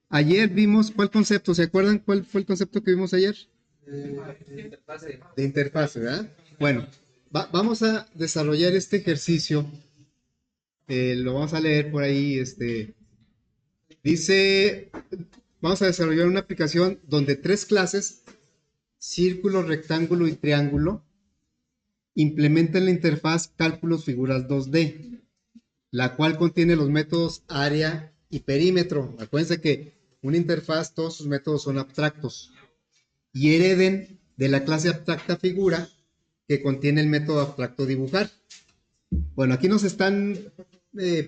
Ayer vimos cuál concepto, ¿se acuerdan cuál fue el concepto que vimos ayer? De interfase, ¿verdad? Bueno, vamos a desarrollar este ejercicio, lo vamos a leer por ahí, dice, vamos a desarrollar una aplicación donde tres clases, círculo, rectángulo y triángulo, implementan la interfaz cálculos figuras 2D, la cual contiene los métodos área y perímetro. Acuérdense que una interfaz, todos sus métodos son abstractos y hereden de la clase abstracta figura que contiene el método abstracto dibujar. Bueno, aquí nos están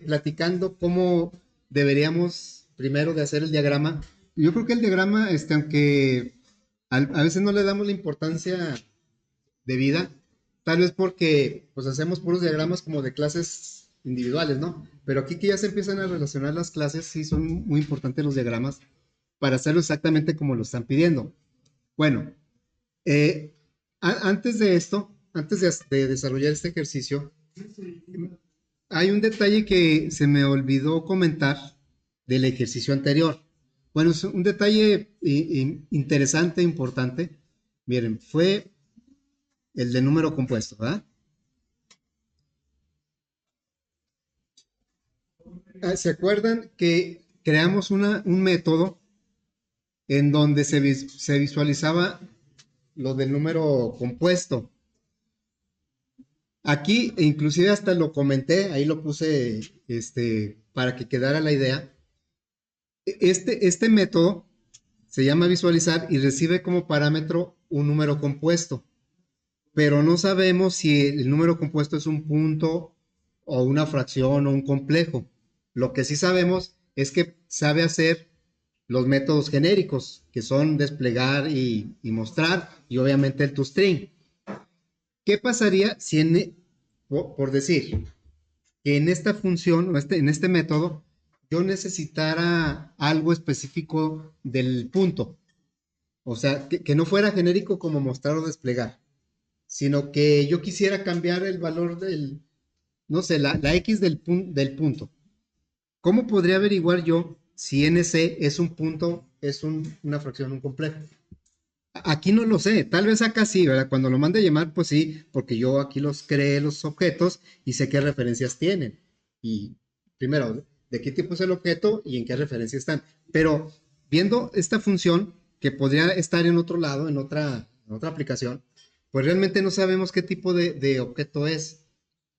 platicando cómo deberíamos primero de hacer el diagrama. Yo creo que el diagrama, aunque a veces no le damos la importancia debida, tal vez porque pues hacemos puros diagramas como de clases individuales, ¿no? Pero aquí que ya se empiezan a relacionar las clases, sí son muy importantes los diagramas para hacerlo exactamente como lo están pidiendo. Bueno, eh, antes de esto, antes de desarrollar este ejercicio, hay un detalle que se me olvidó comentar del ejercicio anterior. Bueno, es un detalle interesante, importante. Miren, fue el de número compuesto, ¿verdad? ¿Se acuerdan que creamos un método en donde se visualizaba lo del número compuesto? Aquí, inclusive hasta lo comenté, ahí lo puse para que quedara la idea. Este método se llama visualizar y recibe como parámetro un número compuesto, pero no sabemos si el número compuesto es un punto o una fracción o un complejo. Lo que sí sabemos es que sabe hacer los métodos genéricos, que son desplegar y mostrar, y obviamente el toString. ¿Qué pasaría si por decir, que en esta función, o en este método, yo necesitara algo específico del punto? O sea, que no fuera genérico como mostrar o desplegar, sino que yo quisiera cambiar el valor no sé, la X del punto. ¿Cómo podría averiguar yo si NC es un punto, es una fracción, un complejo? Aquí no lo sé, tal vez acá sí, ¿verdad? Cuando lo mande a llamar, pues sí, porque yo aquí los creé los objetos y sé qué referencias tienen. Y primero, de qué tipo es el objeto y en qué referencia están. Pero viendo esta función que podría estar en otro lado, en otra aplicación, pues realmente no sabemos qué tipo de objeto es.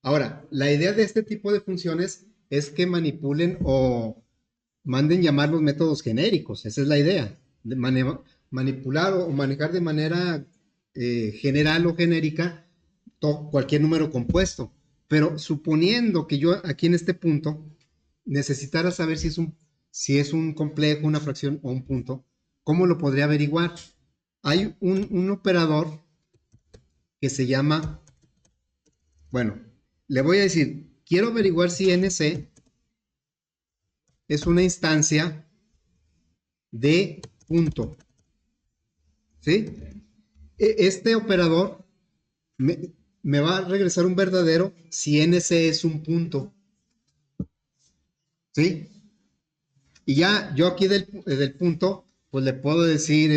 Ahora, la idea de este tipo de funciones es que manipulen o manden llamar los métodos genéricos. Esa es la idea. Manipular o manejar de manera general o genérica cualquier número compuesto. Pero suponiendo que yo aquí en este punto necesitara saber si es un complejo, una fracción o un punto, ¿cómo lo podría averiguar? Hay un operador que se llama, bueno, le voy a decir, quiero averiguar si NC es una instancia de punto. ¿Sí? Este operador me, me va a regresar un verdadero si NC es un punto. ¿Sí? Y ya yo aquí del punto, pues le puedo decir,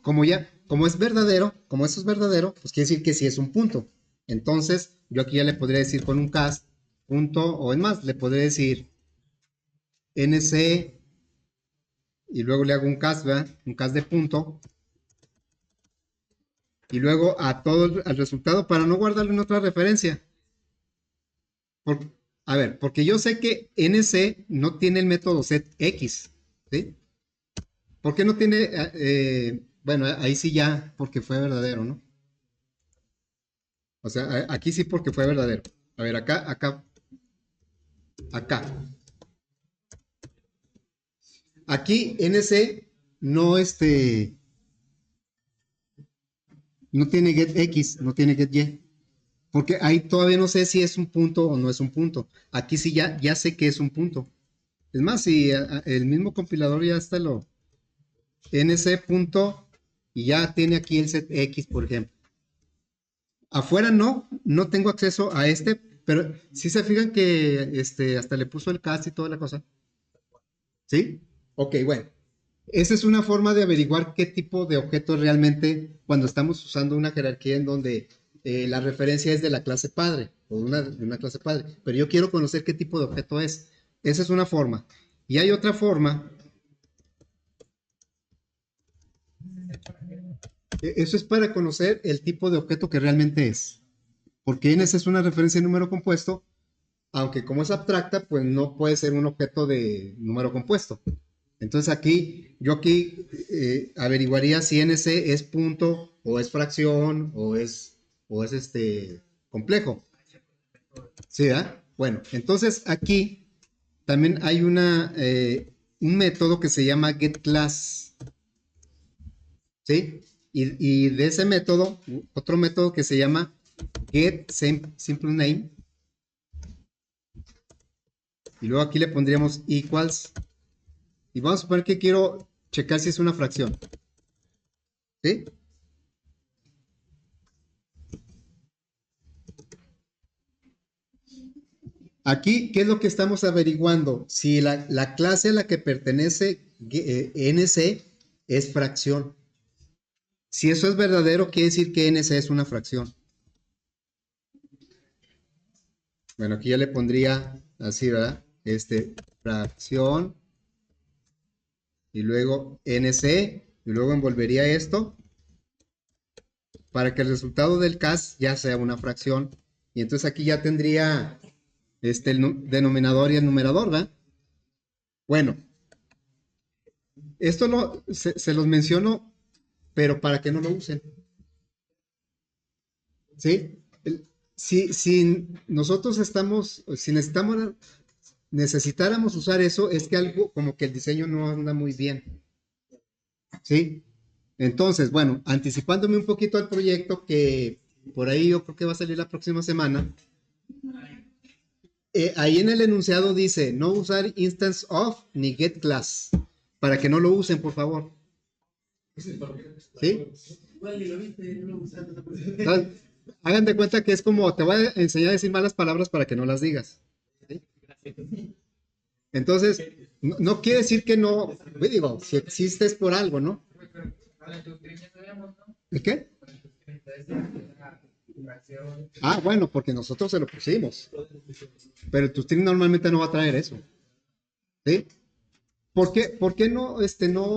como como eso es verdadero, pues quiere decir que sí es un punto. Entonces, yo aquí ya le podría decir con un cast, punto, o es más, le podría decir NC y luego le hago un cast, ¿verdad? Un cast de punto, y luego al resultado para no guardarlo en otra referencia. Por- a ver, porque yo sé que NC no tiene el método setX, ¿sí? ¿Por qué no tiene? Bueno, ahí sí ya, porque fue verdadero, ¿no? O sea, aquí sí porque fue verdadero. A ver, acá. Aquí NC no, no tiene get X, no tiene get Y. Porque ahí todavía no sé si es un punto o no es un punto. Aquí sí ya sé que es un punto. Es más, si el mismo compilador ya está NC punto y ya tiene aquí el set X, por ejemplo. Afuera no tengo acceso a pero si se fijan que hasta le puso el cast y toda la cosa, ¿sí? Ok, bueno. Esa es una forma de averiguar qué tipo de objeto realmente cuando estamos usando una jerarquía en donde la referencia es de la clase padre o de una clase padre. Pero yo quiero conocer qué tipo de objeto es. Esa es una forma. Y hay otra forma. Eso es para conocer el tipo de objeto que realmente es. Porque esa es una referencia de número compuesto, aunque como es abstracta, pues no puede ser un objeto de número compuesto. Entonces yo aquí averiguaría si NC es punto o es fracción o es complejo. ¿Sí, verdad? Bueno, entonces aquí también hay un método que se llama getClass, ¿sí? Y de ese método, otro método que se llama getSimpleName, y luego aquí le pondríamos equals, y vamos a suponer que quiero checar si es una fracción, ¿sí? Aquí, ¿qué es lo que estamos averiguando? Si la clase a la que pertenece NC es fracción. Si eso es verdadero, quiere decir que NC es una fracción. Bueno, aquí ya le pondría así, ¿verdad? Fracción y luego NC y luego envolvería esto para que el resultado del CAS ya sea una fracción. Y entonces aquí ya tendría el denominador y el numerador, ¿verdad? Bueno, esto se los menciono, pero para que no lo usen. ¿Sí? Si nosotros si necesitáramos usar eso, es que algo como que el diseño no anda muy bien. ¿Sí? Entonces, bueno, anticipándome un poquito al proyecto que por ahí yo creo que va a salir la próxima semana, ahí en el enunciado dice no usar instance of ni get class, para que no lo usen, por favor. ¿Sí? Entonces, hagan de cuenta que es como, te voy a enseñar a decir malas palabras para que no las digas. ¿Sí? Entonces, no quiere decir que no, digo, si existe es por algo, ¿no? ¿Y qué? Ah, bueno, porque nosotros se lo pusimos. Pero el Tustring normalmente no va a traer eso. ¿Sí? Por qué no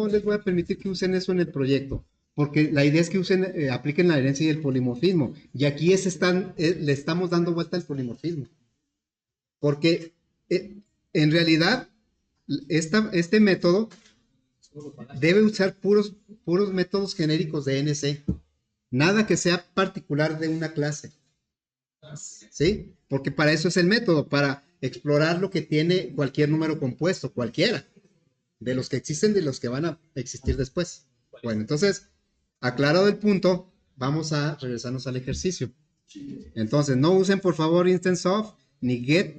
les voy a permitir que usen eso en el proyecto? Porque la idea es que apliquen la herencia y el polimorfismo. Y aquí le estamos dando vuelta al polimorfismo. Porque en realidad, este método debe usar puros métodos genéricos de NC. Nada que sea particular de una clase. ¿Sí? Porque para eso es el método, para explorar lo que tiene cualquier número compuesto, cualquiera, de los que existen, de los que van a existir después. Bueno, entonces, aclarado el punto, vamos a regresarnos al ejercicio. Entonces, no usen por favor instance of ni get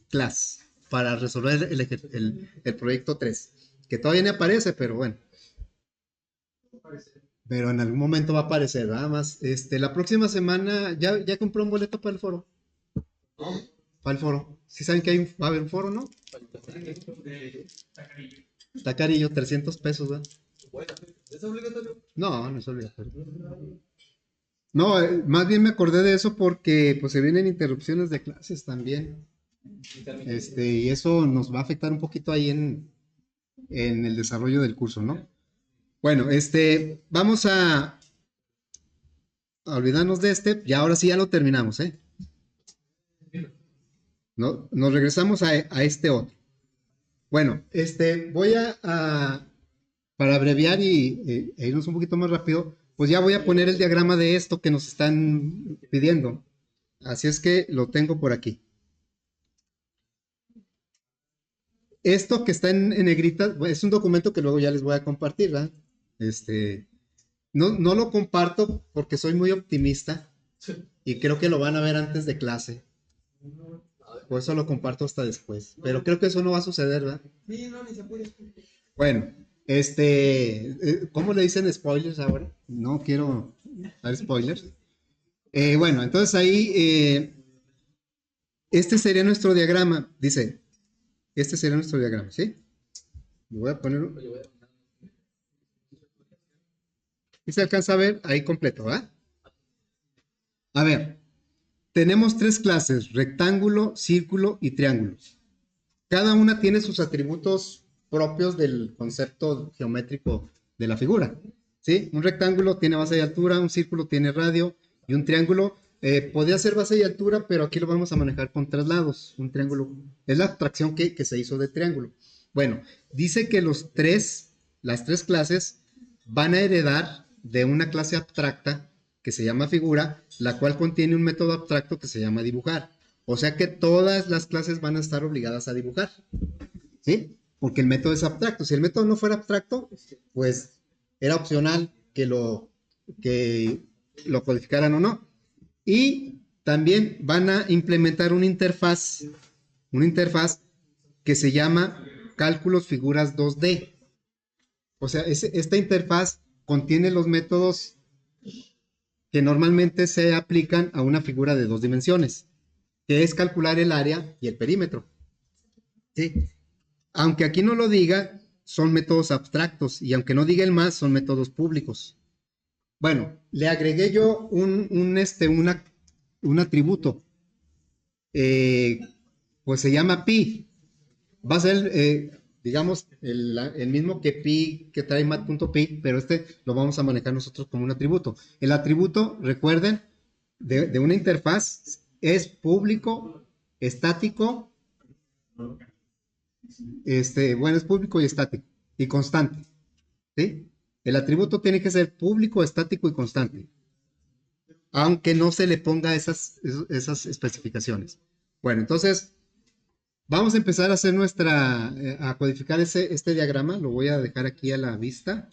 class para resolver el proyecto 3, que todavía no aparece, pero bueno. Pero en algún momento va a aparecer, nada más. La próxima semana, ya compré un boleto para el foro. Para el foro. Si saben que va a haber un foro, ¿no? Está carillo, 300 pesos, ¿verdad? ¿Es obligatorio? No, no es obligatorio. No, más bien me acordé de eso porque pues se vienen interrupciones de clases también. Y eso nos va a afectar un poquito ahí en el desarrollo del curso, ¿no? Bueno, vamos a olvidarnos de y ahora sí ya lo terminamos, ¿eh? No, nos regresamos a este otro. Bueno, voy para abreviar e irnos un poquito más rápido, pues ya voy a poner el diagrama de esto que nos están pidiendo. Así es que lo tengo por aquí. Esto que está en negrita es un documento que luego ya les voy a compartir, ¿verdad? No lo comparto porque soy muy optimista y creo que lo van a ver antes de clase. Por eso lo comparto hasta después. Pero creo que eso no va a suceder, ¿verdad? Sí, no, ni se puede. Bueno, ¿cómo le dicen spoilers ahora? No quiero dar spoilers. Bueno, entonces ahí, este sería nuestro diagrama, dice, este sería nuestro diagrama, ¿sí? Voy a poner, y se alcanza a ver ahí completo, ¿va? A ver, tenemos tres clases, rectángulo, círculo y triángulo. Cada una tiene sus atributos propios del concepto geométrico de la figura. ¿Sí? Un rectángulo tiene base y altura, un círculo tiene radio y un triángulo podría ser base y altura, pero aquí lo vamos a manejar con traslados. Un triángulo es la abstracción que se hizo de triángulo. Bueno, dice que las tres clases van a heredar de una clase abstracta que se llama figura, la cual contiene un método abstracto que se llama dibujar. O sea que todas las clases van a estar obligadas a dibujar, ¿sí? Porque el método es abstracto. Si el método no fuera abstracto, pues era opcional que lo codificaran o no. Y también van a implementar una interfaz que se llama cálculos figuras 2D. O sea, esta interfaz contiene los métodos que normalmente se aplican a una figura de dos dimensiones, que es calcular el área y el perímetro. ¿Sí? Aunque aquí no lo diga, son métodos abstractos y aunque no diga el más, son métodos públicos. Bueno, le agregué yo un atributo, eh, pues se llama pi. Va a ser, digamos, el mismo que pi, que trae mat.pi, pero este lo vamos a manejar nosotros como un atributo. El atributo, recuerden, de una interfaz es público, estático, bueno, es público y estático y constante, ¿sí? El atributo tiene que ser público, estático y constante, aunque no se le ponga esas especificaciones. Bueno, entonces vamos a empezar a hacer a codificar este diagrama. Lo voy a dejar aquí a la vista.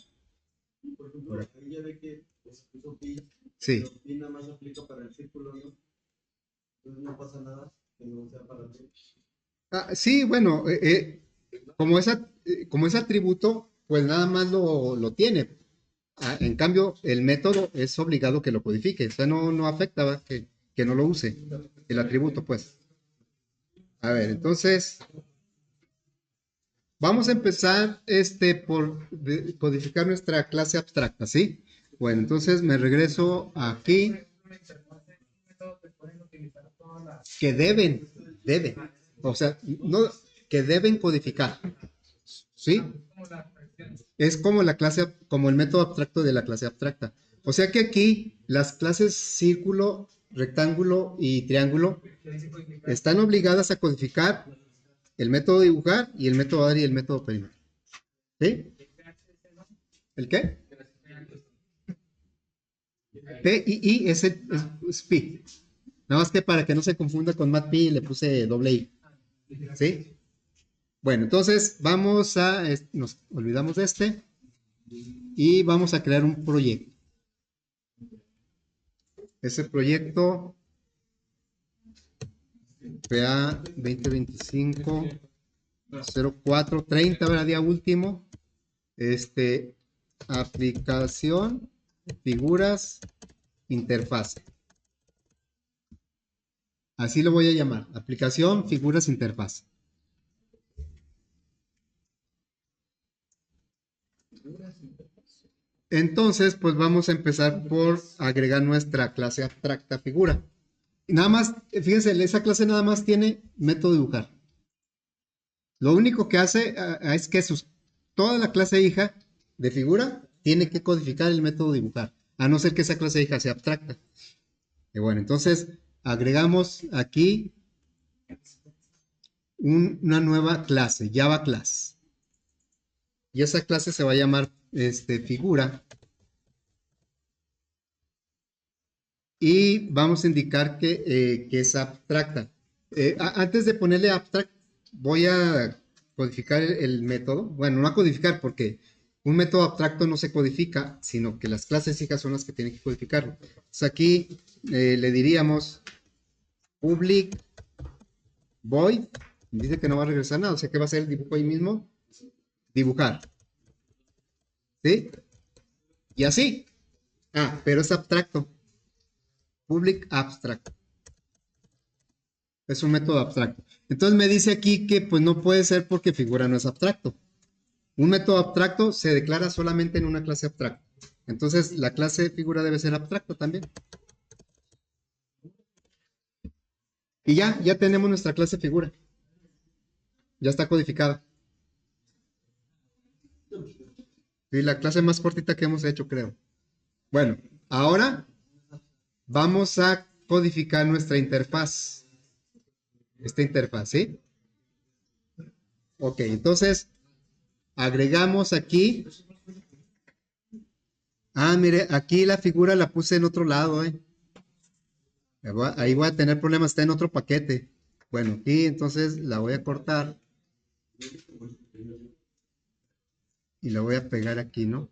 Por ejemplo, ahí ya ve que se puso pi, Sí. pero pi nada más aplica para el círculo, ¿no? Entonces no pasa nada que no sea para ti. Sí, bueno, como es atributo, pues nada más lo tiene. En cambio, el método es obligado que lo codifique. O sea, no afecta, ¿va? Que no lo use. El atributo, pues. A ver, entonces, vamos a empezar por codificar nuestra clase abstracta, ¿sí? Bueno, entonces me regreso aquí. Que deben. O sea, no, que deben codificar, ¿sí? Es como como el método abstracto de la clase abstracta. O sea que aquí las clases círculo, rectángulo y triángulo están obligadas a codificar el método dibujar y el método dar y el método perímetro. ¿Sí? ¿El qué? P y I es pi. Nada más que para que no se confunda con matpi le puse doble I. ¿Sí? Bueno, entonces nos olvidamos de y vamos a crear un proyecto. Ese proyecto PA 2025 0430, ¿verdad? Día último. Aplicación, figuras, interfaz. Así lo voy a llamar. Aplicación, figuras, interfaz. Entonces, pues vamos a empezar por agregar nuestra clase abstracta figura. Y nada más, fíjense, esa clase nada más tiene método dibujar. Lo único que hace es que toda la clase hija de figura tiene que codificar el método dibujar, a no ser que esa clase hija sea abstracta. Y bueno, entonces agregamos aquí una nueva clase, Java Class. Y esa clase se va a llamar figura. Y vamos a indicar que es abstracta. Antes de ponerle abstract, voy a codificar el método. Bueno, no a codificar porque un método abstracto no se codifica, sino que las clases hijas son las que tienen que codificarlo. Entonces aquí le diríamos public void. Dice que no va a regresar nada, o sea que va a ser el dibujo ahí mismo. Dibujar. ¿Sí? Y así. Pero es abstracto. Public abstract. Es un método abstracto. Entonces me dice aquí que pues no puede ser porque figura no es abstracto. Un método abstracto se declara solamente en una clase abstracta. Entonces, la clase de figura debe ser abstracta también. Y ya tenemos nuestra clase figura. Ya está codificada. Y la clase más cortita que hemos hecho, creo. Bueno, ahora vamos a codificar nuestra interfaz. Esta interfaz, ¿sí? Ok, entonces agregamos aquí. Ah, mire, aquí la figura la puse en otro lado, ¿eh? Ahí voy a tener problemas, está en otro paquete. Bueno, aquí entonces la voy a cortar y la voy a pegar aquí, ¿no?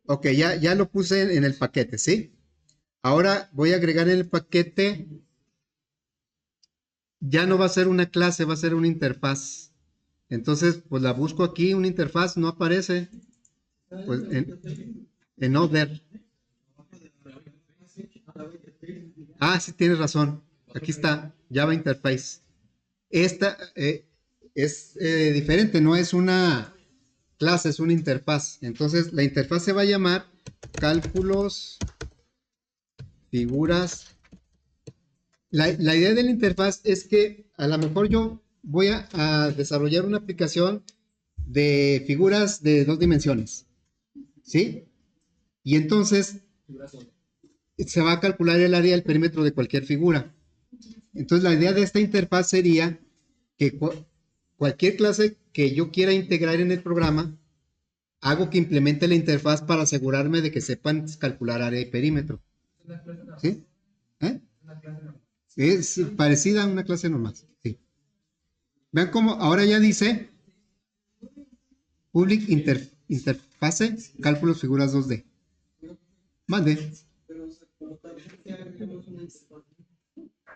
Ok, ya lo puse en el paquete, ¿sí? Ahora voy a agregar en el paquete, ya no va a ser una clase, va a ser una interfaz. Entonces, pues la busco aquí, una interfaz, no aparece. Pues en Other. Ah, sí, tienes razón. Aquí está, Java Interface. Esta es diferente, no es una clase, es una interfaz. Entonces, la interfaz se va a llamar cálculos, figuras. La idea de la interfaz es que a lo mejor yo voy a desarrollar una aplicación de figuras de 2 dimensiones, ¿sí? Y entonces se va a calcular el área del perímetro de cualquier figura. Entonces la idea de esta interfaz sería que cualquier clase que yo quiera integrar en el programa, hago que implemente la interfaz para asegurarme de que sepan calcular área y perímetro. ¿Sí? ¿Eh? Es parecida a una clase normal. Sí. Vean cómo ahora ya dice Public Interface Cálculos Figuras 2D. Mande.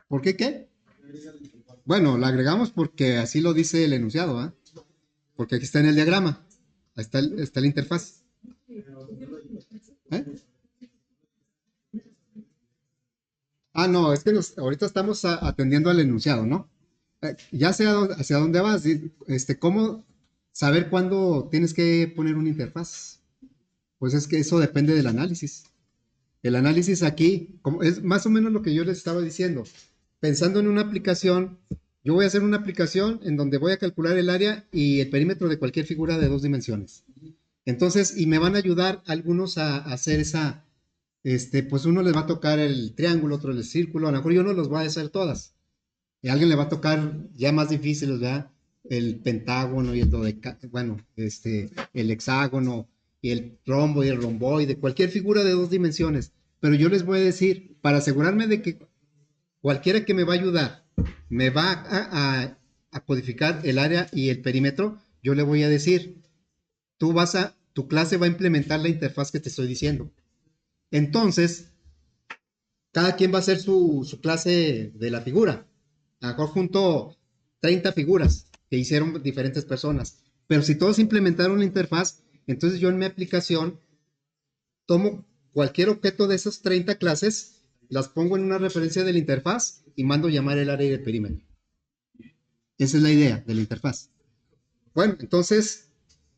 ¿Por qué qué? Bueno, la agregamos porque así lo dice el enunciado, ¿eh? Porque aquí está en el diagrama. Ahí está la interfaz. ¿Eh? Ah, no, es que ahorita estamos atendiendo al enunciado, ¿no? Ya sé hacia dónde vas. ¿Cómo saber cuándo tienes que poner una interfaz? Pues es que eso depende del análisis. El análisis aquí, como es más o menos lo que yo les estaba diciendo. Pensando en una aplicación, yo voy a hacer una aplicación en donde voy a calcular el área y el perímetro de cualquier figura de 2 dimensiones. Entonces, y me van a ayudar algunos a hacer esa, pues uno les va a tocar el triángulo, otro el círculo, a lo mejor yo no los voy a hacer todas. Y a alguien le va a tocar ya más difíciles, ¿verdad? El pentágono y el bueno, el hexágono y el rombo y el romboide, cualquier figura de 2 dimensiones. Pero yo les voy a decir, para asegurarme de que cualquiera que me va a ayudar me va a codificar el área y el perímetro, yo le voy a decir, tu clase va a implementar la interfaz que te estoy diciendo. Entonces, cada quien va a hacer su clase de la figura. A lo mejor junto 30 figuras que hicieron diferentes personas. Pero si todos implementaron la interfaz, entonces yo en mi aplicación tomo cualquier objeto de esas 30 clases, las pongo en una referencia de la interfaz y mando llamar el área y el perímetro. Esa es la idea de la interfaz. Bueno, entonces,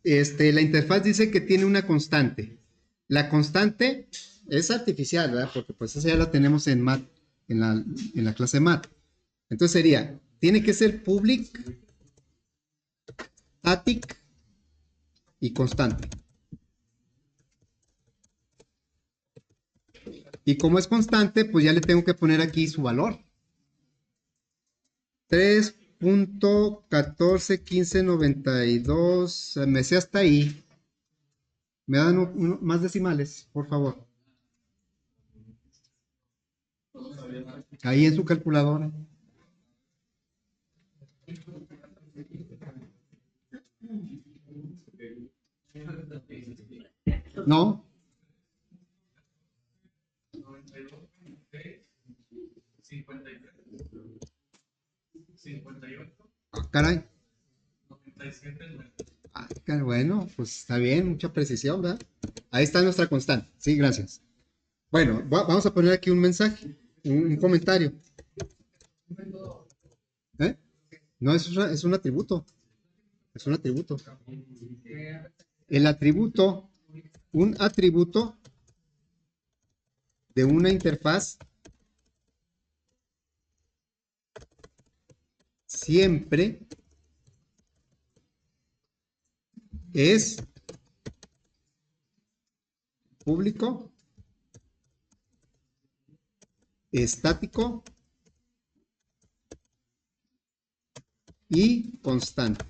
la interfaz dice que tiene una constante. La constante es artificial, ¿verdad? Porque pues esa ya la tenemos en Math, en la clase Math. Entonces sería, tiene que ser public, static y constante. Y como es constante, pues ya le tengo que poner aquí su valor. 3.141592, me sé hasta ahí. Me dan más decimales, por favor. Ahí en su calculadora. No. Ah, caray. Ah, bueno, pues está bien, mucha precisión, ¿verdad? Ahí está nuestra constante. Sí, gracias. Bueno, vamos a poner aquí un mensaje. un comentario. ¿Eh? No, es un atributo. Es un atributo. El atributo, un atributo de una interfaz siempre es público, estático y constante.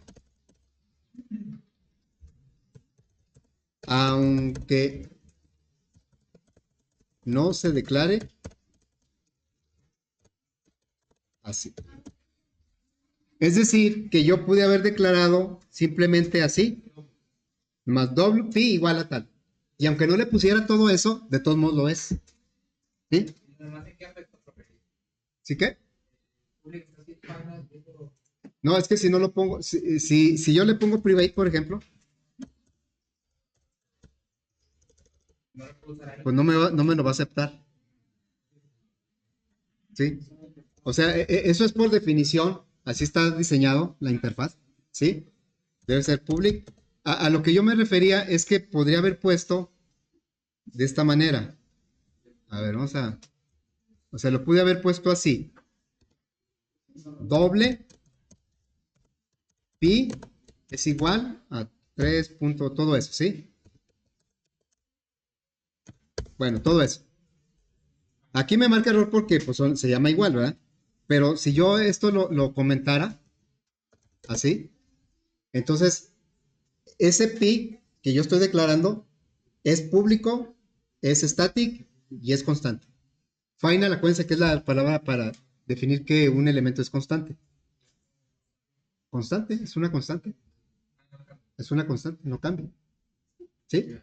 Aunque no se declare así. Es decir, que yo pude haber declarado simplemente así, más doble pi igual a tal. Y aunque no le pusiera todo eso, de todos modos lo es. ¿Sí? ¿Sí qué? No, es que si no lo pongo, si yo le pongo private, por ejemplo, pues no me lo va a aceptar. ¿Sí? O sea, eso es por definición, así está diseñado la interfaz, ¿sí? Debe ser public. A lo que yo me refería es que podría haber puesto de esta manera. A ver, o sea, lo pude haber puesto así. Doble pi es igual a 3 punto, todo eso, ¿sí? Bueno, todo eso. Aquí me marca error porque pues, se llama igual, ¿verdad? Pero si yo esto lo comentara así, entonces ese pi que yo estoy declarando es público, es static y es constante. Final, acuérdense que es la palabra para definir que un elemento es constante. Constante, es una constante. Es una constante, no cambia. ¿Sí?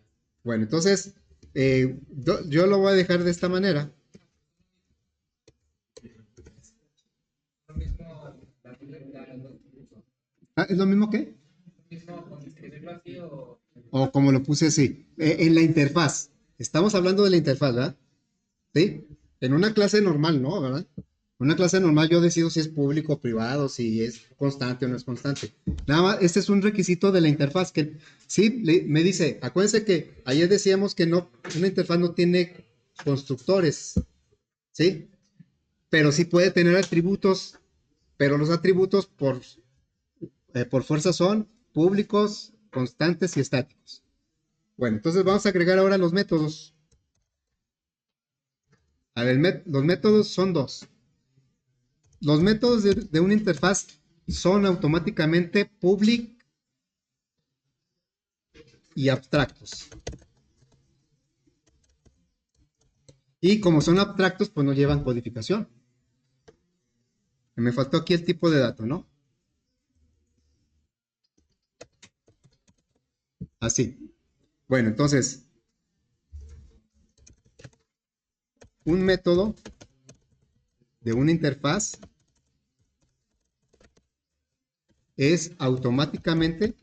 Bueno, entonces, yo lo voy a dejar de esta manera. Ah, ¿es lo mismo que? O como lo puse así, en la interfaz. Estamos hablando de la interfaz, ¿verdad? ¿Sí? En una clase normal, ¿no? ¿Verdad? En una clase normal yo decido si es público o privado, si es constante o no es constante. Nada más, este es un requisito de la interfaz que sí me dice, acuérdense que ayer decíamos que no, una interfaz no tiene constructores, ¿sí? Pero sí puede tener atributos, pero los atributos por fuerza son públicos, constantes y estáticos. Bueno, entonces vamos a agregar ahora los métodos. A ver, los métodos son dos. Los métodos de una interfaz son automáticamente public y abstractos. Y como son abstractos, pues no llevan codificación. Me faltó aquí el tipo de dato, ¿no? Así. Bueno, entonces, un método de una interfaz es automáticamente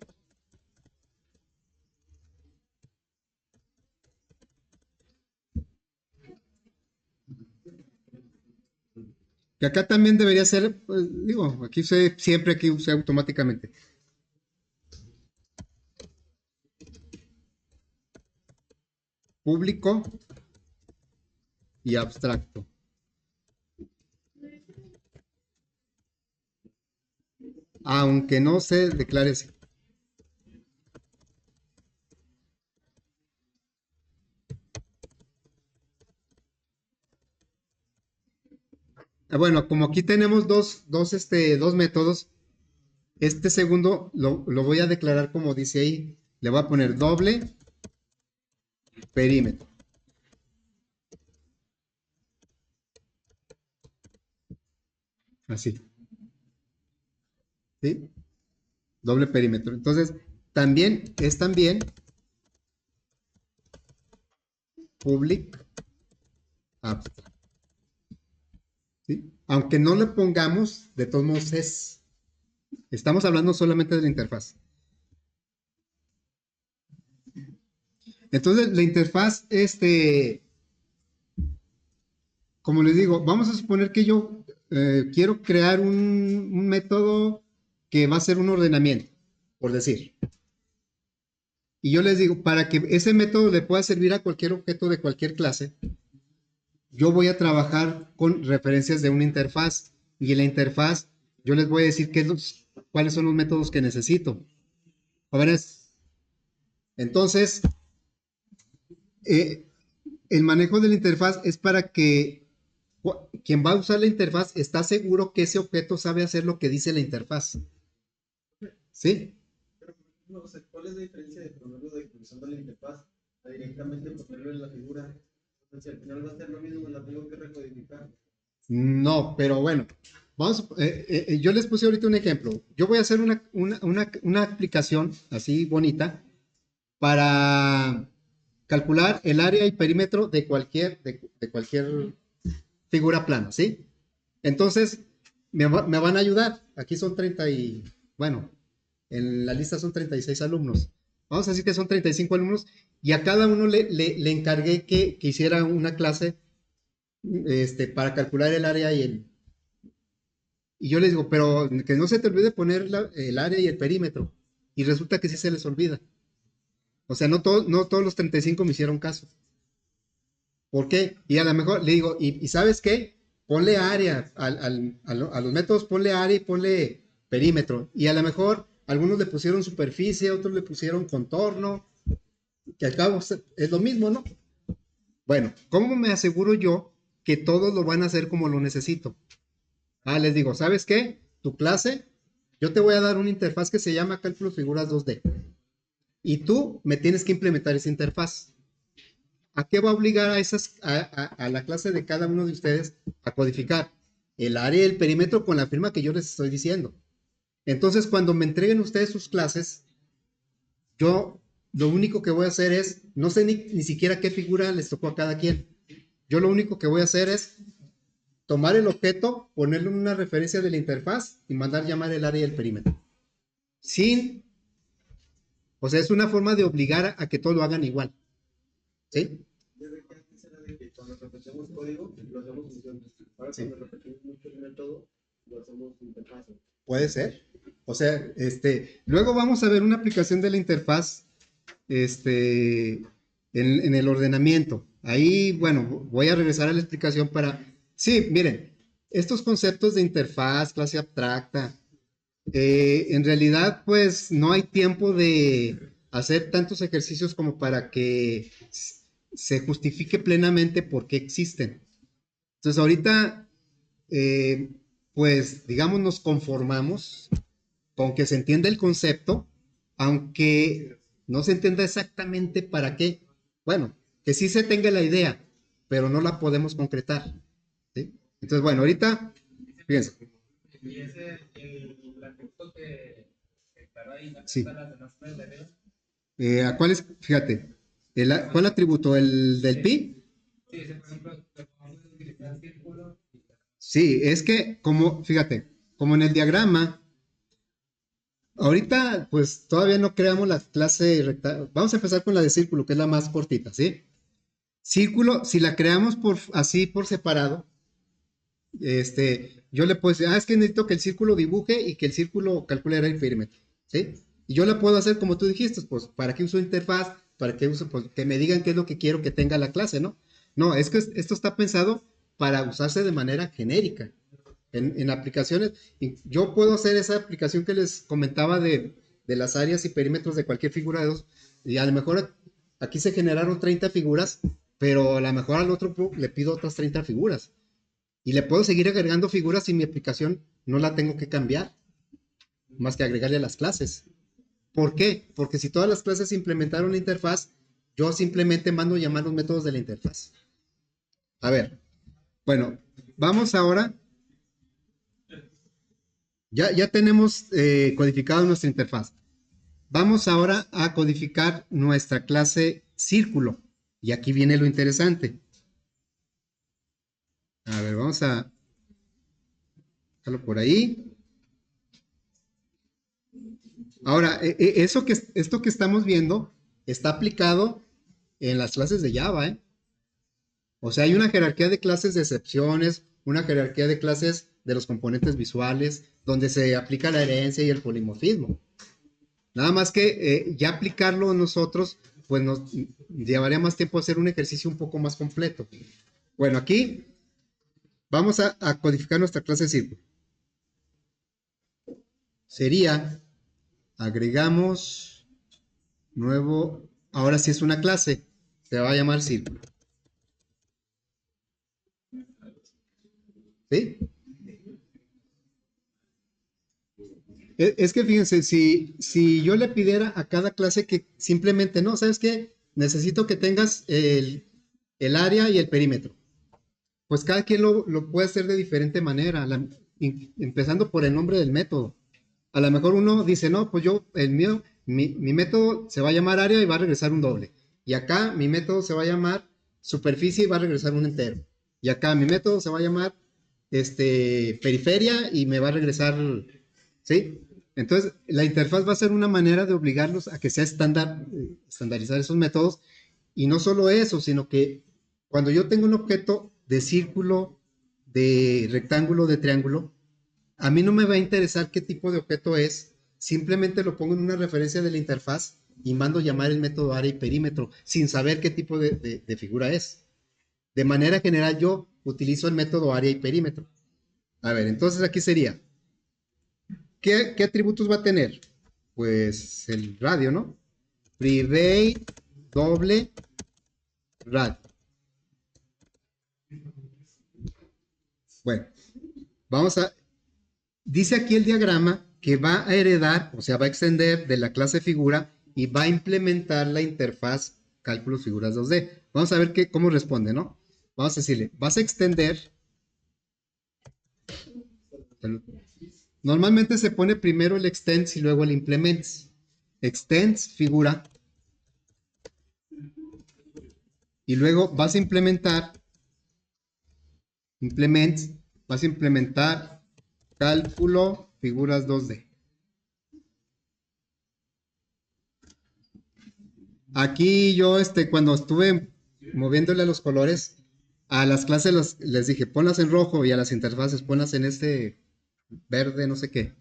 que acá también debería ser, pues, digo, aquí siempre aquí usé automáticamente. Público y abstracto. Aunque no se declare así. Bueno, como aquí tenemos dos métodos, este segundo lo voy a declarar como dice ahí. Le voy a poner doble perímetro. Así. ¿Sí? Doble perímetro. Entonces, también public abstract. ¿Sí? Aunque no le pongamos, de todos modos es. Estamos hablando solamente de la interfaz. Entonces, la interfaz, como les digo, vamos a suponer que yo quiero crear un método que va a ser un ordenamiento, por decir. Y yo les digo, para que ese método le pueda servir a cualquier objeto de cualquier clase, yo voy a trabajar con referencias de una interfaz. Y en la interfaz, yo les voy a decir cuáles son los métodos que necesito. A ver, entonces, eh, el manejo de la interfaz es para que quien va a usar la interfaz está seguro que ese objeto sabe hacer lo que dice la interfaz. ¿Sí? No, o sea, ¿cuál es la diferencia de ponerlo de usando la interfaz a directamente ponerlo en la figura? O sea, al final va a ser lo mismo, la tengo que recodificar. No, pero bueno, yo les puse ahorita un ejemplo. Yo voy a hacer una aplicación así bonita para calcular el área y perímetro de cualquier figura plana, ¿sí? Entonces, me van a ayudar. Aquí son 30 y, bueno, en la lista son 36 alumnos. Vamos a decir que son 35 alumnos y a cada uno le encargué que hiciera una clase para calcular el área y yo les digo, pero que no se te olvide poner el área y el perímetro. Y resulta que sí se les olvida. O sea, no todos los 35 me hicieron caso. ¿Por qué? Y a lo mejor le digo, ¿y sabes qué? Ponle área, a los métodos ponle área y ponle perímetro. Y a lo mejor algunos le pusieron superficie, otros le pusieron contorno, que al cabo es lo mismo, ¿no? Bueno, ¿cómo me aseguro yo que todos lo van a hacer como lo necesito? Ah, les digo, ¿sabes qué? Tu clase, yo te voy a dar una interfaz que se llama Cálculo Figuras 2D. Y tú me tienes que implementar esa interfaz. ¿A qué va a obligar a la clase de cada uno de ustedes a codificar? El área y el perímetro con la firma que yo les estoy diciendo. Entonces, cuando me entreguen ustedes sus clases, yo lo único que voy a hacer es, no sé ni siquiera qué figura les tocó a cada quien. Yo lo único que voy a hacer es tomar el objeto, ponerle una referencia de la interfaz y mandar llamar el área y el perímetro. Sin, o sea, es una forma de obligar a que todos lo hagan igual. ¿Sí? Desde que antes era de que cuando repetimos código, lo hacemos funciones. Ahora Sí. cuando repetimos mucho el método, lo hacemos interfaz. Puede ser. O sea, luego vamos a ver una aplicación de la interfaz, en el ordenamiento. Ahí, bueno, voy a regresar a la explicación sí, miren, estos conceptos de interfaz, clase abstracta, en realidad, pues no hay tiempo de hacer tantos ejercicios como para que se justifique plenamente por qué existen. Entonces, ahorita, eh, pues, digamos, nos conformamos con que se entienda el concepto, aunque no se entienda exactamente para qué. Bueno, que sí se tenga la idea, pero no la podemos concretar. ¿Sí? Entonces, bueno, ahorita, fíjense. Y ese, el atributo que está ahí, Sí. las demás cosas de arriba. ¿A cuál es? Fíjate, ¿cuál atributo? ¿El del pi? Sí, ese, por ejemplo, podemos utilizar el círculo. Sí, es que, fíjate, como en el diagrama, ahorita, pues todavía no creamos la clase recta. Vamos a empezar con la de círculo, que es la más cortita, ¿sí? Círculo, si la creamos así por separado, yo le puedo decir, es que necesito que el círculo dibuje y que el círculo calcule el perímetro, ¿sí? Y yo la puedo hacer como tú dijiste, pues, ¿para qué uso interfaz? ¿Para qué uso? Pues, que me digan qué es lo que quiero que tenga la clase, ¿no? No, es que esto está pensado para usarse de manera genérica. En aplicaciones, yo puedo hacer esa aplicación que les comentaba de las áreas y perímetros de cualquier figura de dos, y a lo mejor aquí se generaron 30 figuras, pero a lo mejor al otro le pido otras 30 figuras. Y le puedo seguir agregando figuras y mi aplicación no la tengo que cambiar, más que agregarle a las clases. ¿Por qué? Porque si todas las clases implementaron la interfaz, yo simplemente mando llamar los métodos de la interfaz. A ver, bueno, vamos ahora. Ya tenemos codificado nuestra interfaz. Vamos ahora a codificar nuestra clase círculo. Y aquí viene lo interesante. A ver, vamos a dejarlo por ahí. Ahora, esto que estamos viendo está aplicado en las clases de Java, ¿eh? O sea, hay una jerarquía de clases de excepciones, una jerarquía de clases de los componentes visuales, donde se aplica la herencia y el polimorfismo. Nada más que ya aplicarlo nosotros, pues nos llevaría más tiempo hacer un ejercicio un poco más completo. Bueno, aquí vamos a codificar nuestra clase de círculo. Sería, agregamos nuevo, ahora sí es una clase, se va a llamar círculo. ¿Sí? Es que fíjense, si yo le pidiera a cada clase que simplemente, no, ¿sabes qué? Necesito que tengas el área y el perímetro. Pues cada quien lo puede hacer de diferente manera, empezando por el nombre del método. A lo mejor uno dice, no, pues yo, mi método se va a llamar área y va a regresar un doble. Y acá mi método se va a llamar superficie y va a regresar un entero. Y acá mi método se va a llamar periferia y me va a regresar, ¿sí? Entonces, la interfaz va a ser una manera de obligarlos a que sea estandarizar esos métodos. Y no solo eso, sino que cuando yo tengo un objeto de círculo, de rectángulo, de triángulo, a mí no me va a interesar qué tipo de objeto es, simplemente lo pongo en una referencia de la interfaz y mando llamar el método área y perímetro, sin saber qué tipo de figura es. De manera general, yo utilizo el método área y perímetro. A ver, entonces aquí sería, ¿qué atributos va a tener? Pues el radio, ¿no? Private, doble, radio. Bueno, vamos a... Dice aquí el diagrama que va a heredar, o sea, va a extender de la clase figura y va a implementar la interfaz cálculos figuras 2D. Vamos a ver cómo responde, ¿no? Vamos a decirle, vas a extender. Normalmente se pone primero el extends y luego el implements. Extends figura. Y luego vas a implementar, vas a implementar cálculo figuras 2D. Aquí yo, cuando estuve moviéndole a los colores, a las clases les dije, ponlas en rojo y a las interfaces ponlas en verde, no sé qué.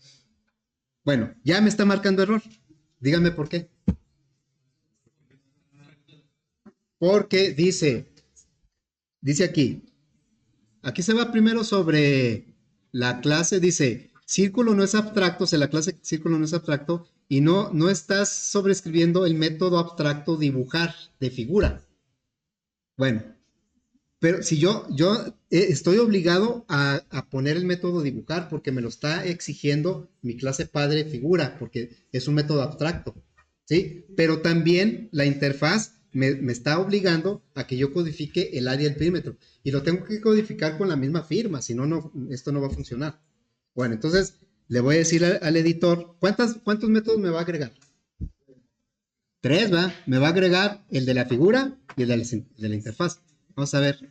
Bueno, ya me está marcando error. Díganme por qué. Porque dice aquí se va primero sobre la clase, dice, círculo no es abstracto, o sea, la clase círculo no es abstracto, y no estás sobreescribiendo el método abstracto dibujar de figura. Bueno, pero si yo estoy obligado a poner el método dibujar porque me lo está exigiendo mi clase padre figura, porque es un método abstracto, ¿sí? Pero también la interfaz me está obligando a que yo codifique el área del perímetro. Y lo tengo que codificar con la misma firma, si no, esto no va a funcionar. Bueno, entonces le voy a decir al editor, ¿cuántos métodos me va a agregar? 3, ¿va? Me va a agregar el de la figura y el de la interfaz. Vamos a ver.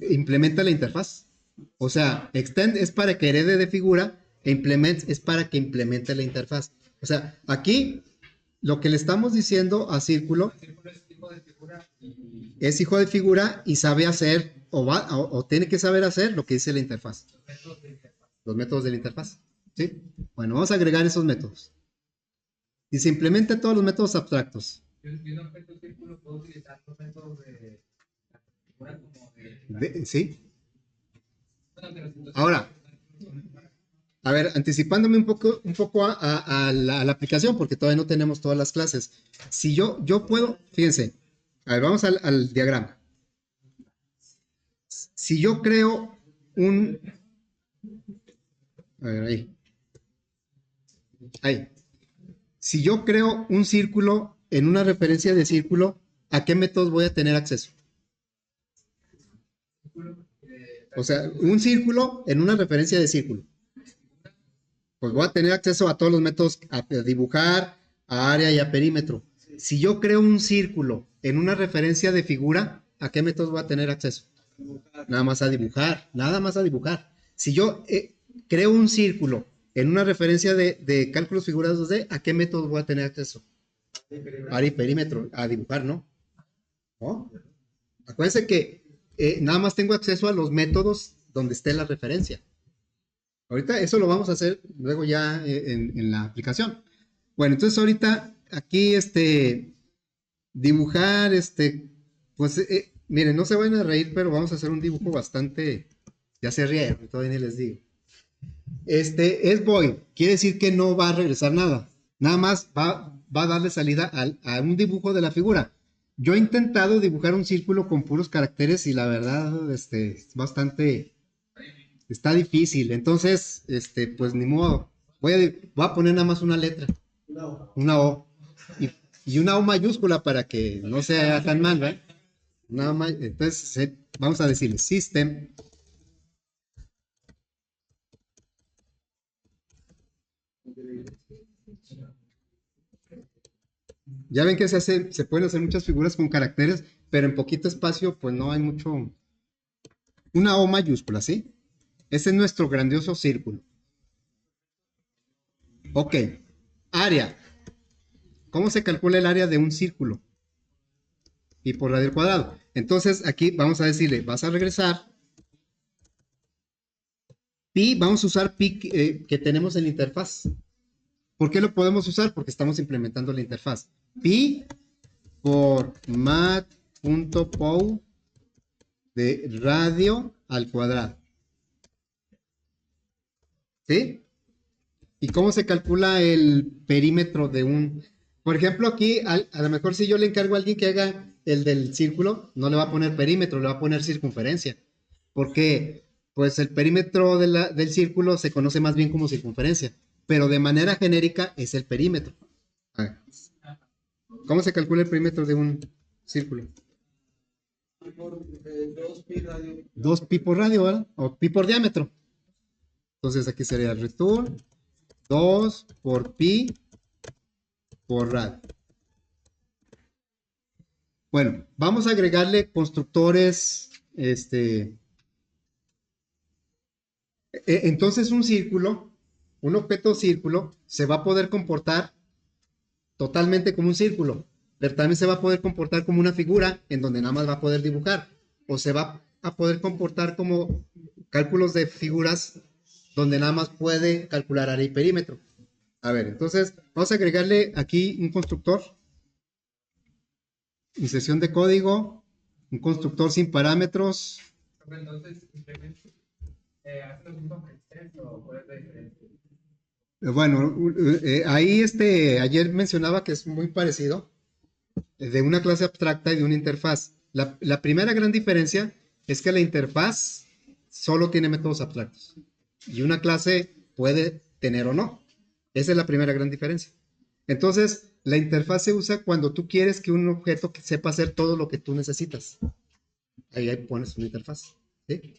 Implementa la interfaz. O sea, extend es para que herede de figura e implement es para que implemente la interfaz. O sea, aquí lo que le estamos diciendo a círculo es hijo de figura y sabe hacer o tiene que saber hacer lo que dice la interfaz. Los métodos de la interfaz. ¿Sí? Bueno, vamos a agregar esos métodos. Y se implementa todos los métodos abstractos. ¿Sí? Ahora, a ver, anticipándome un poco a la aplicación, porque todavía no tenemos todas las clases. Si yo puedo, fíjense, a ver, vamos al diagrama. Si yo creo a ver, ahí. Si yo creo un círculo en una referencia de círculo, ¿a qué métodos voy a tener acceso? O sea, un círculo en una referencia de círculo. Pues voy a tener acceso a todos los métodos, a dibujar, a área y a perímetro. Si yo creo un círculo en una referencia de figura, ¿a qué métodos voy a tener acceso? Nada más a dibujar, nada más a dibujar. Si yo creo un círculo en una referencia de cálculos figurados 2D, ¿a qué método voy a tener acceso? Área y perímetro, a dibujar, ¿no? ¿no? Acuérdense que nada más tengo acceso a los métodos donde esté la referencia. Ahorita eso lo vamos a hacer luego ya en la aplicación. Bueno, entonces ahorita aquí dibujar, pues miren, no se van a reír, pero vamos a hacer un dibujo bastante, ya se rieron, todavía ni les digo. Es void, quiere decir que no va a regresar nada, nada más va a darle salida a un dibujo de la figura. Yo he intentado dibujar un círculo con puros caracteres y la verdad, es bastante, está difícil, entonces, pues ni modo, voy a poner nada más una letra, No. una O, y una O mayúscula para que no sea tan mal, ¿verdad? Entonces, vamos a decirle system. Ya ven que se pueden hacer muchas figuras con caracteres, pero en poquito espacio, pues no hay mucho. Una O mayúscula, ¿sí? Ese es nuestro grandioso círculo. Ok. Área. ¿Cómo se calcula el área de un círculo? Pi por radio al cuadrado. Entonces, aquí vamos a decirle, vas a regresar. Pi, vamos a usar pi que tenemos en la interfaz. ¿Por qué lo podemos usar? Porque estamos implementando la interfaz. Pi por mat.pow de radio al cuadrado. ¿Sí? ¿Y cómo se calcula el perímetro de un? Por ejemplo, aquí a lo mejor si yo le encargo a alguien que haga el del círculo, no le va a poner perímetro, le va a poner circunferencia. Porque pues el perímetro del círculo se conoce más bien como circunferencia, pero de manera genérica es el perímetro. A ver. ¿Cómo se calcula el perímetro de un círculo? Por 2 pi radio. 2 pi por radio, ¿verdad? O pi por diámetro. Entonces aquí sería el return 2 por pi por radio. Bueno, vamos a agregarle constructores, entonces un círculo, un objeto círculo, se va a poder comportar totalmente como un círculo, pero también se va a poder comportar como una figura en donde nada más va a poder dibujar, o se va a poder comportar como cálculos de figuras donde nada más puede calcular área y perímetro. A ver, entonces vamos a agregarle aquí un constructor, inserción de código, un constructor sin parámetros. Entonces, simplemente hace lo mismo que exceso o puede ser diferente. Bueno, ahí ayer mencionaba que es muy parecido de una clase abstracta y de una interfaz. La primera gran diferencia es que la interfaz solo tiene métodos abstractos y una clase puede tener o no. Esa es la primera gran diferencia. Entonces, la interfaz se usa cuando tú quieres que un objeto que sepa hacer todo lo que tú necesitas. Ahí pones una interfaz. ¿Sí?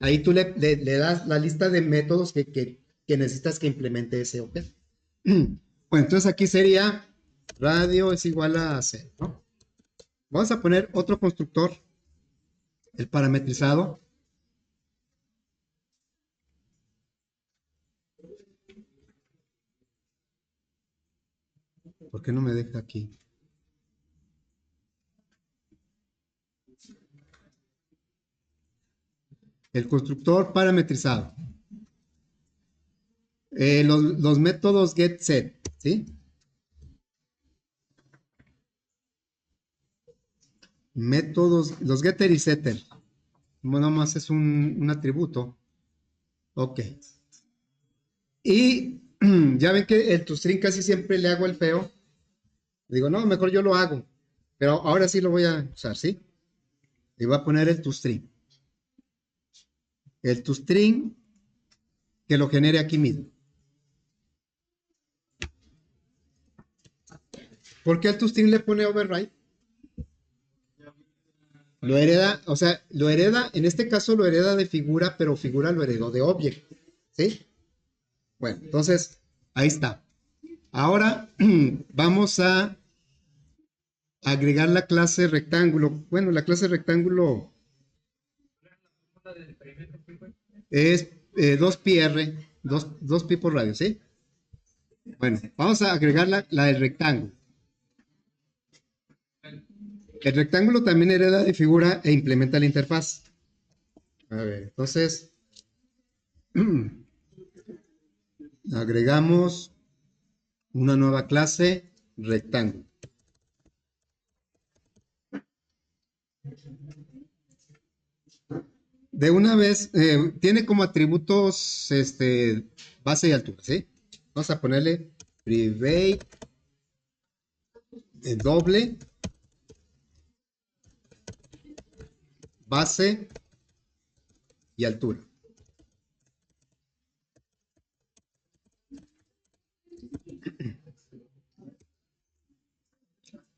Ahí tú le das la lista de métodos que necesitas que implemente ese objeto. Bueno, entonces aquí sería radio es igual a 0, ¿no? Vamos a poner otro constructor, el parametrizado. ¿Por qué no me deja aquí? El constructor parametrizado. Los métodos get set, ¿sí? Métodos, los getter y setter. Bueno, más es un atributo. Ok. Y ya ven que el toString casi siempre le hago el feo. Digo, no, mejor yo lo hago. Pero ahora sí lo voy a usar, ¿sí? Y voy a poner el toString. El toString que lo genere aquí mismo. ¿Por qué al toString le pone override? Lo hereda, o sea, lo hereda, en este caso lo hereda de figura, pero figura lo heredó de object, ¿sí? Bueno, entonces, ahí está. Ahora vamos a agregar la clase rectángulo. Bueno, la clase rectángulo es 2πr, 2 pi por radio, ¿sí? Bueno, vamos a agregar la del rectángulo. El rectángulo también hereda de figura e implementa la interfaz. A ver, entonces agregamos una nueva clase, rectángulo. De una vez, tiene como atributos base y altura, ¿sí? Vamos a ponerle private doble, base y altura.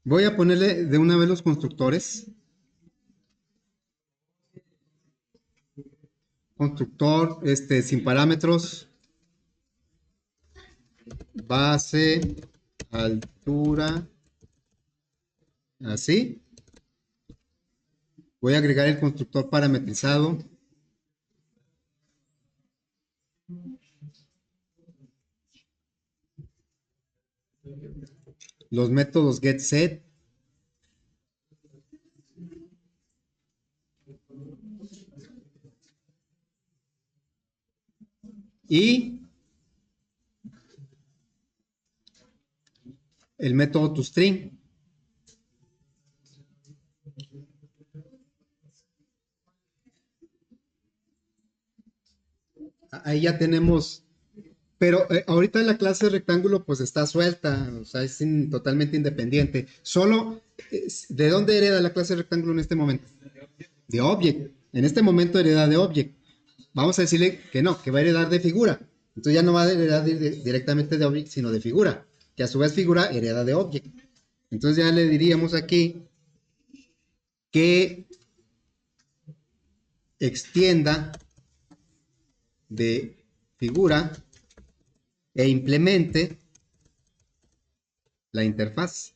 Voy a ponerle de una vez los constructores. Constructor sin parámetros, base, altura, así. Voy a agregar el constructor parametrizado. Los métodos getSet. Y el método toString. Ahí ya tenemos, pero ahorita la clase rectángulo pues está suelta, o sea, es totalmente independiente. Solo, ¿de dónde hereda la clase rectángulo en este momento? De Object. En este momento hereda de Object. Vamos a decirle que no, que va a heredar de figura. Entonces ya no va a heredar directamente de Object, sino de figura, que a su vez figura hereda de Object. Entonces ya le diríamos aquí que extienda de figura e implemente la interfaz.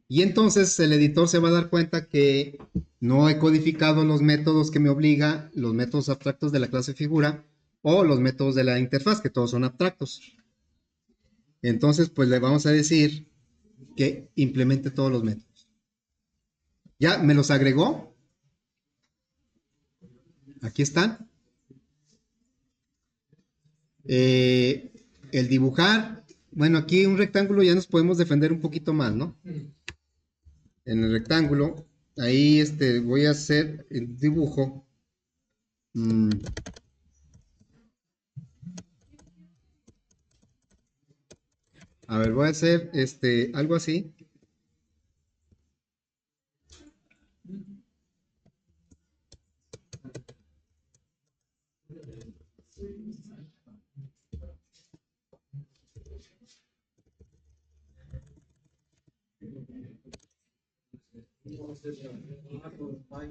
Y entonces el editor se va a dar cuenta que no he codificado los métodos que me obliga, los métodos abstractos de la clase figura o los métodos de la interfaz, que todos son abstractos. Entonces, pues le vamos a decir que implemente todos los métodos. ¿Ya me los agregó? Aquí están. El dibujar. Bueno, aquí un rectángulo ya nos podemos defender un poquito más, ¿no? En el rectángulo, ahí voy a hacer el dibujo. A ver, voy a hacer algo así.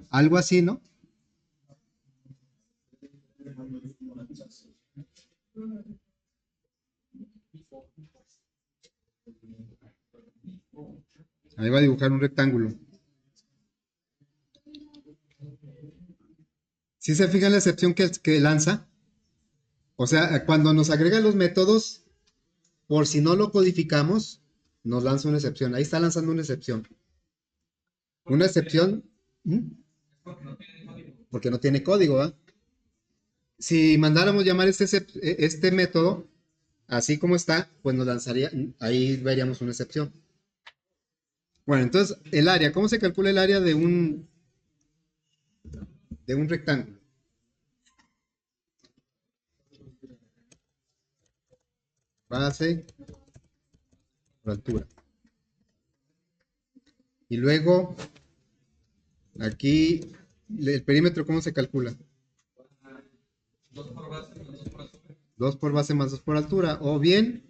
Algo así, ¿no? Ahí va a dibujar un rectángulo. ¿Sí se fijan la excepción que lanza? O sea, cuando nos agrega los métodos, por si no lo codificamos, nos lanza una excepción. Ahí está lanzando una excepción. Una excepción, porque no tiene código, ¿eh? Si mandáramos llamar este método, así como está, pues nos lanzaría, ahí veríamos una excepción. Bueno, entonces, el área, ¿cómo se calcula el área de un rectángulo? Base por altura. Y luego, aquí, el perímetro, ¿cómo se calcula? 2 por base más 2 por altura. 2 por base más 2 por altura. O bien,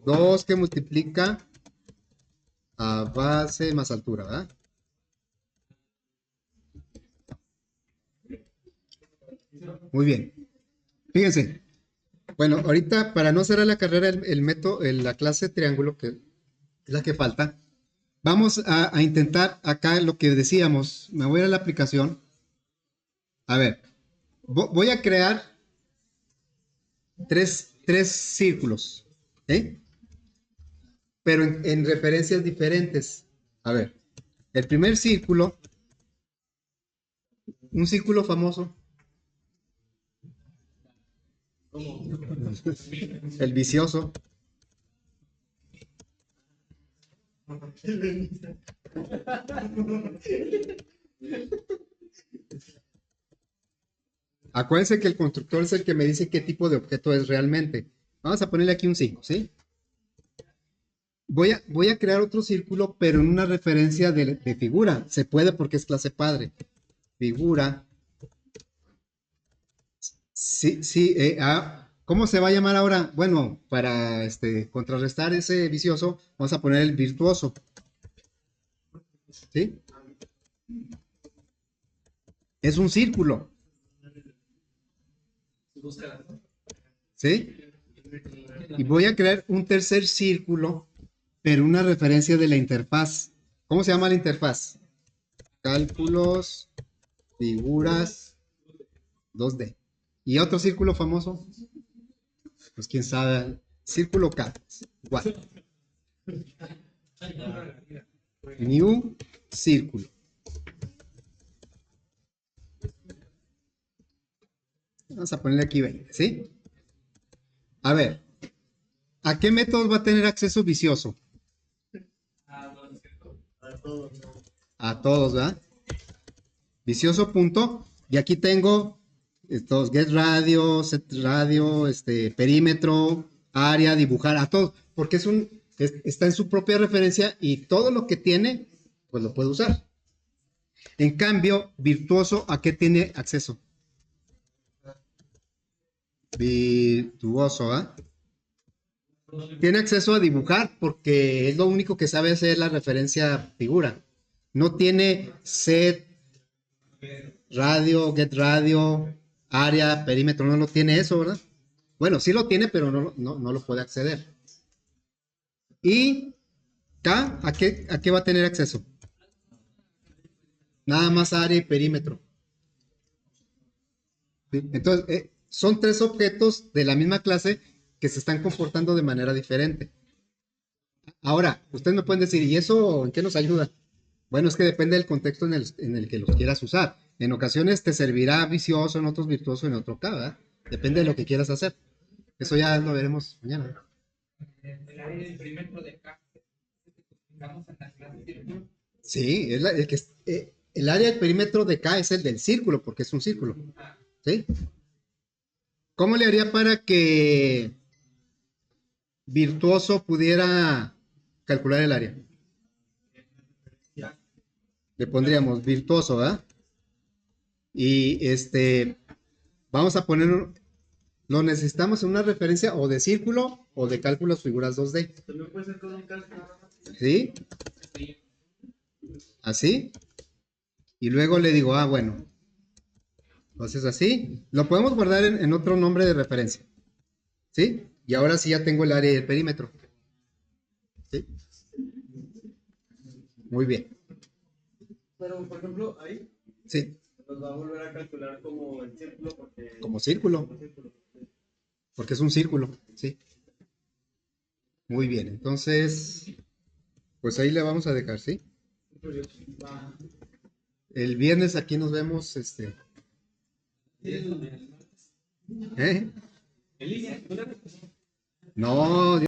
2 que multiplica a base más altura, ¿verdad? Muy bien. Fíjense. Bueno, ahorita para no cerrar la carrera el método, la clase triángulo, que es la que falta, vamos a intentar acá lo que decíamos. Me voy a la aplicación. A ver, voy a crear tres tres círculos, ¿eh? Pero en referencias diferentes. A ver, el primer círculo, un círculo famoso, el vicioso. Acuérdense que el constructor es el que me dice qué tipo de objeto es realmente. Vamos a ponerle aquí un 5, ¿sí? Voy a crear otro círculo, pero en una referencia de figura. Se puede porque es clase padre. Figura. Sí, sí. ¿Cómo se va a llamar ahora? Bueno, para contrarrestar ese vicioso, vamos a poner el virtuoso. ¿Sí? Es un círculo. ¿Sí? Y voy a crear un tercer círculo, pero una referencia de la interfaz. ¿Cómo se llama la interfaz? Cálculos, figuras, 2D. ¿Y otro círculo famoso? Pues quién sabe. Círculo K. Igual. New círculo. Vamos a ponerle aquí 20, ¿sí? A ver, ¿a qué métodos va a tener acceso vicioso? A todos, ¿verdad? Vicioso punto. Y aquí tengo estos get radio, set radio, perímetro, área, dibujar, a todos. Porque está en su propia referencia y todo lo que tiene, pues lo puede usar. En cambio, virtuoso, ¿a qué tiene acceso? Virtuoso, ¿ah? Tiene acceso a dibujar porque es lo único que sabe hacer la referencia figura. No tiene set, radio, get radio, área, perímetro, no lo tiene eso, ¿verdad? Bueno, sí lo tiene, pero no lo puede acceder. Y K, ¿a qué va a tener acceso? Nada más área y perímetro. ¿Sí? Entonces, son tres objetos de la misma clase que se están comportando de manera diferente. Ahora, ustedes me pueden decir, ¿y eso en qué nos ayuda? Bueno, es que depende del contexto en el que los quieras usar. En ocasiones te servirá vicioso, en otros virtuoso, en otro K, ¿verdad? Depende de lo que quieras hacer. Eso ya lo veremos mañana. El área del perímetro de acá, digamos en la clase. Sí, el área del perímetro de K es el del círculo, porque es un círculo. ¿Sí? ¿Cómo le haría para que virtuoso pudiera calcular el área? Le pondríamos virtuoso, ¿verdad? Y vamos a poner, lo necesitamos en una referencia o de círculo o de cálculos figuras 2D. También puede ser con un cálculo. ¿Sí? Así. Y luego le digo, bueno. Entonces así. Lo podemos guardar en otro nombre de referencia. ¿Sí? Y ahora sí ya tengo el área y el perímetro. ¿Sí? Muy bien. Pero, por ejemplo, ahí Sí. nos va a volver a calcular como el círculo porque... Como círculo. Porque es un círculo. Sí. Muy bien. Entonces, pues ahí le vamos a dejar, ¿sí? El viernes aquí nos vemos, ¿eh? En línea, No,